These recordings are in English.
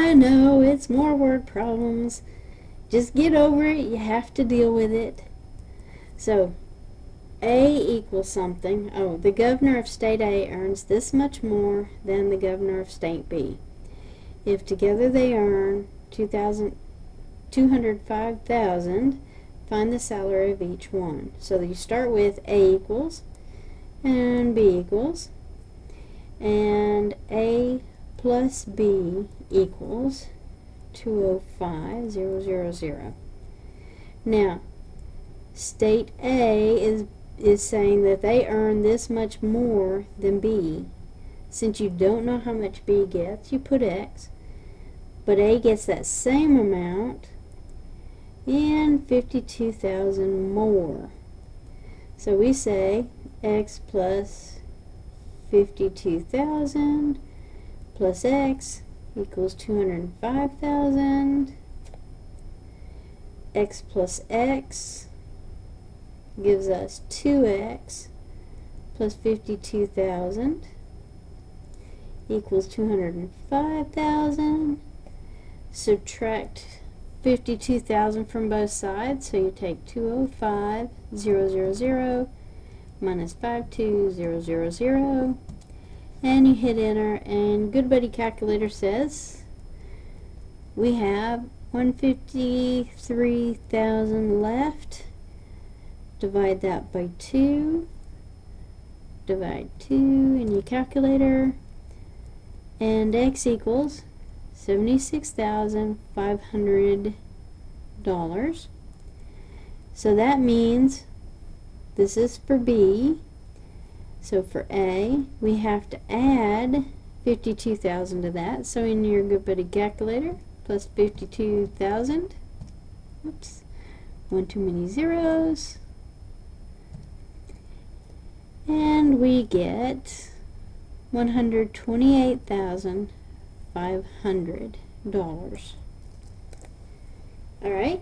I know, it's more word problems. Just get over it. You have to deal with it. So, A equals something. Oh, the governor of state A earns this much more than the governor of state B. If together they earn $205,000, find the salary of each one. So you start with A equals and B equals, and A plus B equals 205,000. Now, state A is saying that they earn this much more than B. Since you don't know how much B gets, you put X. But A gets that same amount and 52,000 more. So we say X plus 52,000 plus X equals 205,000. X plus X gives us 2X plus 52,000 equals 205,000. Subtract 52,000 from both sides, so you take 205,000 minus 52,000, and you hit enter, and Good Buddy Calculator says we have 153,000 left. Divide that by 2. Divide 2 in your calculator, and X equals $76,500. So that means this is for B. So for A, we have to add 52,000 to that. So in your Good Buddy calculator, plus 52,000. Oops, one too many zeros. And we get $128,500. Alright.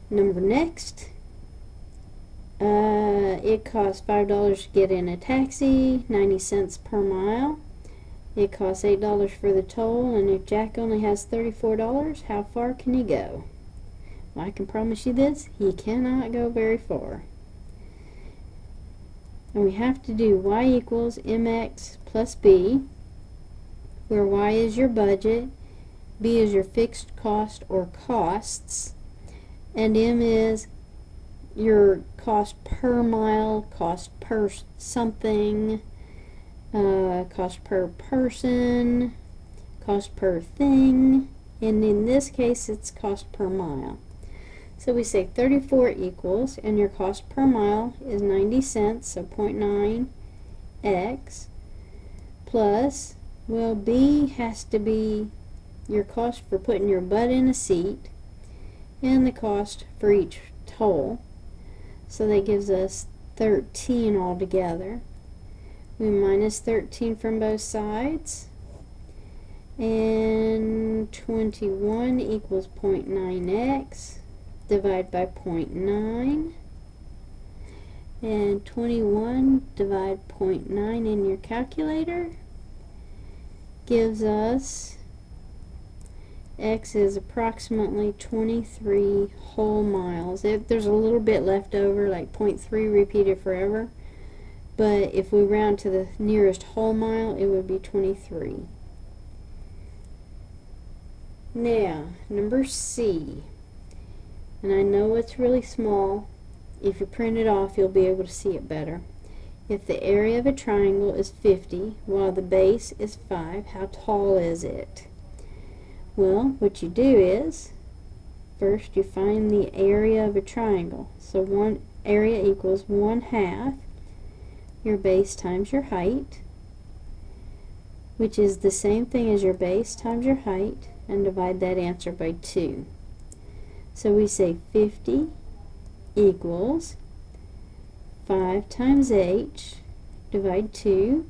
Number next. It costs $5 to get in a taxi, 90 cents per mile. It costs $8 for the toll, and if Jack only has $34, how far can he go? Well, I can promise you this, he cannot go very far. And we have to do y equals mx plus b, where y is your budget, b is your fixed cost or costs, and m is your cost per mile, cost per something, cost per person, cost per thing, and in this case it's cost per mile. So we say 34 equals, and your cost per mile is 90 cents, so 0.9x, plus, well, B has to be your cost for putting your butt in a seat, and the cost for each toll. So that gives us 13 altogether. We minus 13 from both sides, and 21 equals 0.9x. Divide by 0.9, and 21 divide 0.9 in your calculator gives us X is approximately 23 whole miles. There's a little bit left over, like 0.3 repeated forever, but if we round to the nearest whole mile, it would be 23. Now, number C. And I know it's really small. If you print it off, you'll be able to see it better. If the area of a triangle is 50, while the base is 5, how tall is it? Well, what you do is, first you find the area of a triangle. So one area equals 1/2 your base times your height, which is the same thing as your base times your height, and divide that answer by 2. So we say 50 equals 5 times h, divide 2.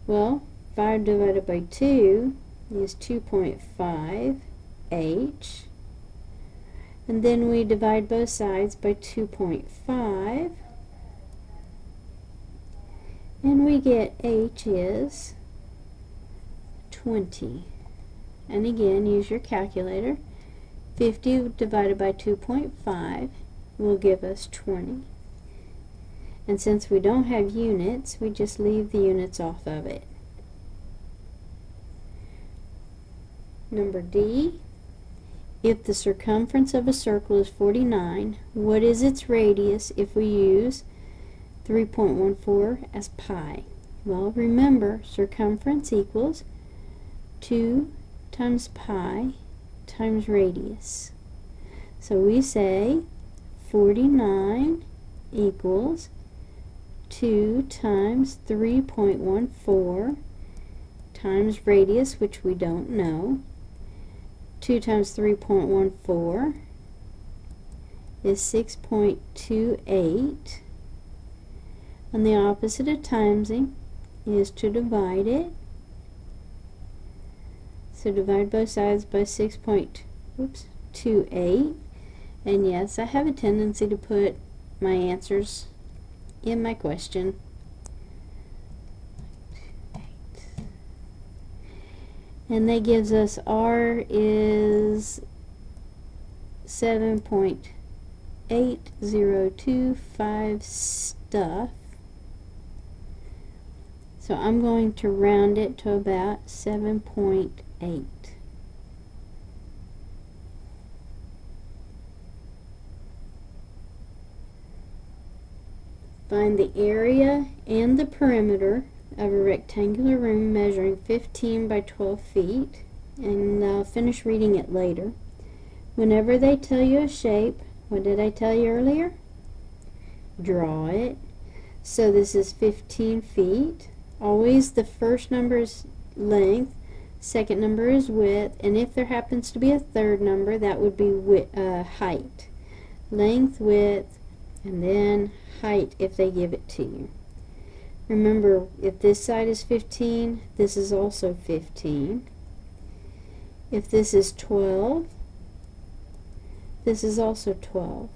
Well, 5 divided by 2 is 2.5 h. And then we divide both sides by 2.5. And we get h is 20. and again use your calculator. 50 divided by 2.5 will give us 20. And since we don't have units, we just leave the units off of it. Number D, if the circumference of a circle is 49, what is its radius if we use 3.14 as pi? Well, remember, circumference equals 2 times pi times radius. So we say 49 equals 2 times 3.14 times radius, which we don't know. 2 times 3.14 is 6.28. And the opposite of timesing is to divide it. So divide both sides by 6.28. And yes, I have a tendency to put my answers in my question. And that gives us R is 7.8025 stuff. So I'm going to round it to about 7.8. Find the area and the perimeter of a rectangular room measuring 15 by 12 feet, and I'll finish reading it later. Whenever they tell you a shape, what did I tell you earlier? Draw it. So this is 15 feet. Always the first number is length, second number is width, and if there happens to be a third number, that would be height. Length, width, and then height if they give it to you. Remember, if this side is 15, this is also 15. If this is 12, this is also 12.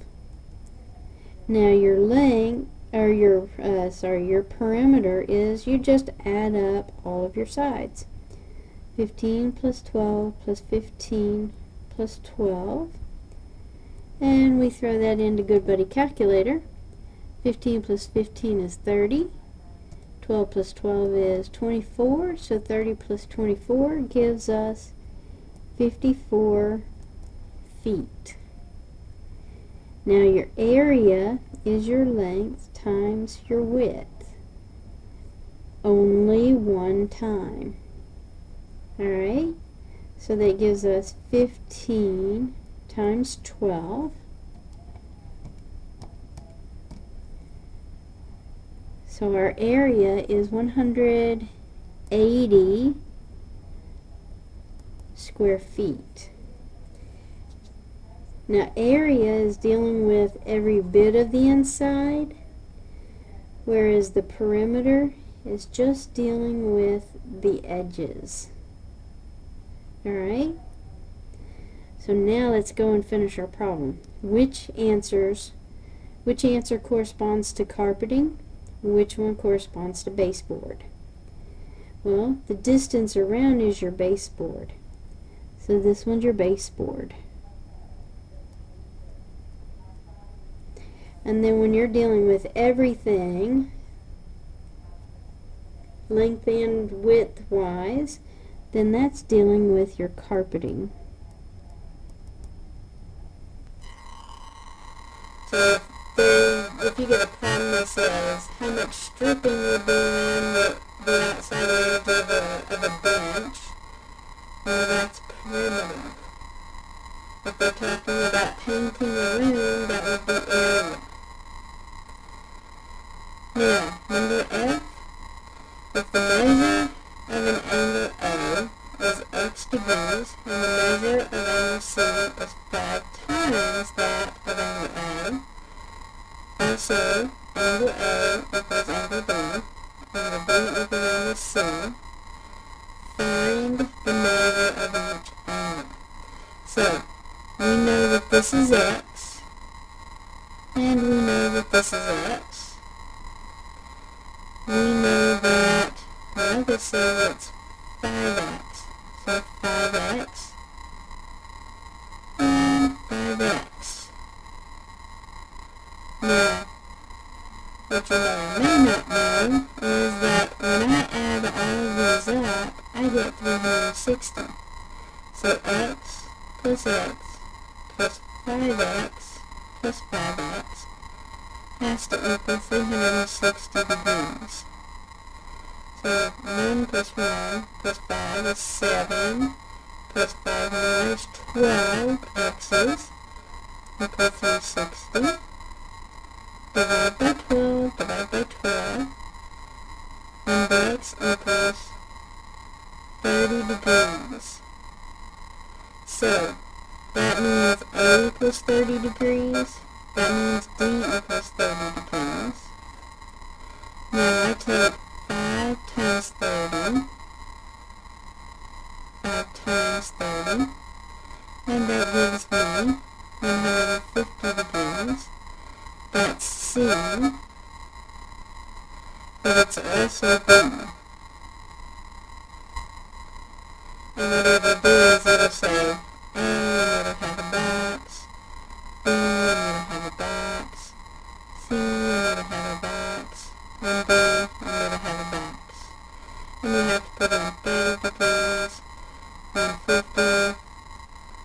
Now your length, or your perimeter is, you just add up all of your sides. 15 plus 12 plus 15 plus 12. And we throw that into Good Buddy Calculator. 15 plus 15 is 30. 12 plus 12 is 24. So 30 plus 24 gives us 54 feet. Now your area is your length times your width. Only one time. Alright? So that gives us 15 times 12. So our area is 180 square feet. Now area is dealing with every bit of the inside, whereas the perimeter is just dealing with the edges. Alright? So now let's go and finish our problem. Which answer corresponds to carpeting? Which one corresponds to baseboard? Well, the distance around is your baseboard. So this one's your baseboard. And then when you're dealing with everything, length and width wise, then that's dealing with your carpeting. So if you get a problem that says how much stripping would be around the outside edge of a bench, well, that's perimeter. If they're talking about painting a room, that would be area. Now, number F, if the measure of an angle O is H degrees, and the measure of angle C is 5 times that of angle A, also angle A equals angle B, angle B equals angle C, find the measure of each angle. So, we know that this is X, and we know that this is X. We know that, well, this says it's 5x. So 5x and 5x. Now, what you may not know is that when I add all of these up, I get 360. So x plus 5x plus 5x has to equal 360 degrees. So 1 plus 1 plus 5 is 7, plus 5 more is 12 x's equal 360. Divide by 12, divide by 12, and x equals 30 degrees. So, that means A equals 30 degrees, that means D equals 30 degrees. Now I take 5 times 30, 5 times 30, and that gives me 150 degrees. That's C, but it's also B. And what it'll do is it'll say A, and it'll have a box, B, and it'll have a box, C, and it'll have a box, and D, and it'll have a box. And you have to put in 30 degrees, 150,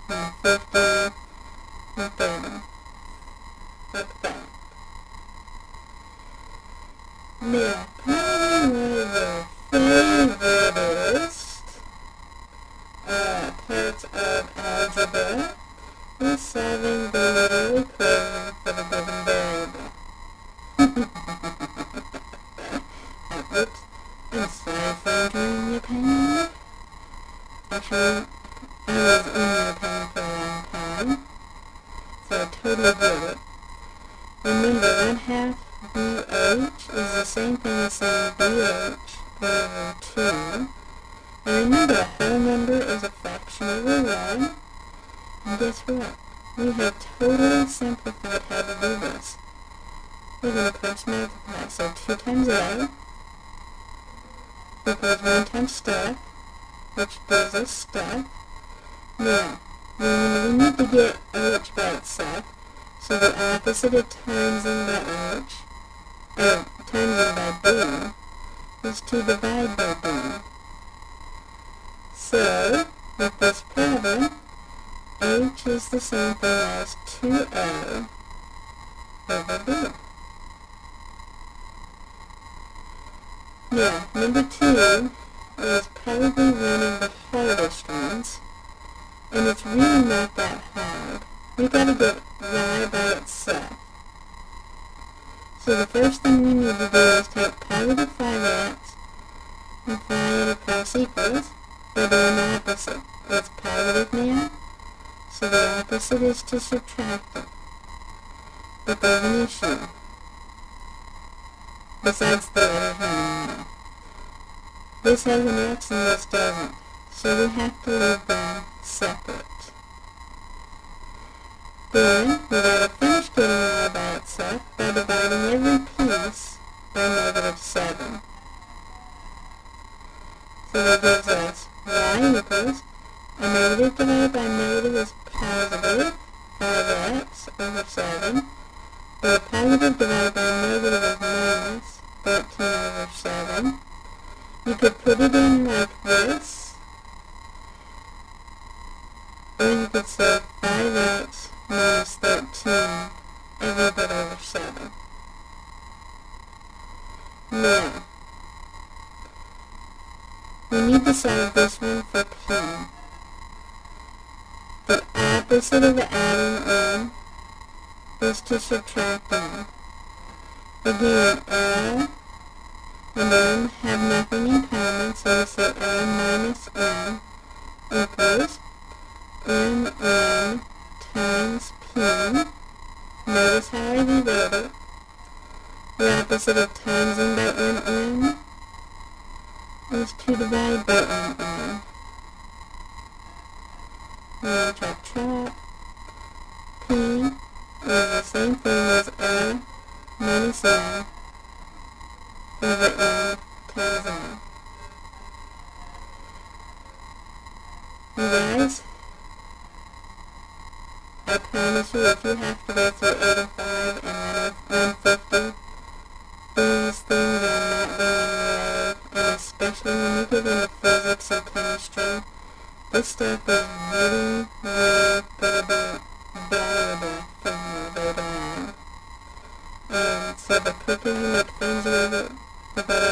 150, and 30. Like that. Now, probably one of the favoriteest parts of algebra is solving the little equation for the given variable. Oops, I'm sorry for injuring your pain. Actually, I was in your pain for a long time, so I totally get it. Remember, 1/2 BH is the same thing as saying BH over 2. And remember, a whole number is a fraction over 1. And guess what? We have totally simplified how to do this. We're going to cross multiply. So 2 times A equals 1 times stuff, which gives us stuff. Now, we need to get H by itself. So the opposite of timesing by H, or timesing by B, is to divide by B. So, with this problem, H is the same thing as 2A over B. Now, number 2 is probably one of the hardest ones, and it's really not that hard. We gotta get y by itself. So the first thing we need to do is take positive 5x and fly it across equals, but in opposite. It's positive now, so the opposite is to subtract it. But there's an issue. Besides the letters running now. This has an x and this doesn't, so we have to leave them separate. Then, we gotta finish getting y by itself by dividing every piece by -7. So that gives us y equals, a negative divided by negative is positive 5x over 7, but a positive divided by negative is minus 13 over 7. You could put it in like this, or you could say 5x minus 13 every bit over 7. Now, we need to solve this one for p. The opposite of adding in is to subtract in. Again, a and n have nothing in common, so we say a minus n equals mn times p. Notice how I rewrote it. The opposite of timesing by mn is to divide by mn. Now chop chop. P is the same thing as a minus n over n times n. You guys, I promise you, if you have to go through 85 and then 150, these things are not going away. And especially when you get into physics and chemistry, this stuff is really, really going to be valuable for you later on. And so the quicker you make friends with it, the better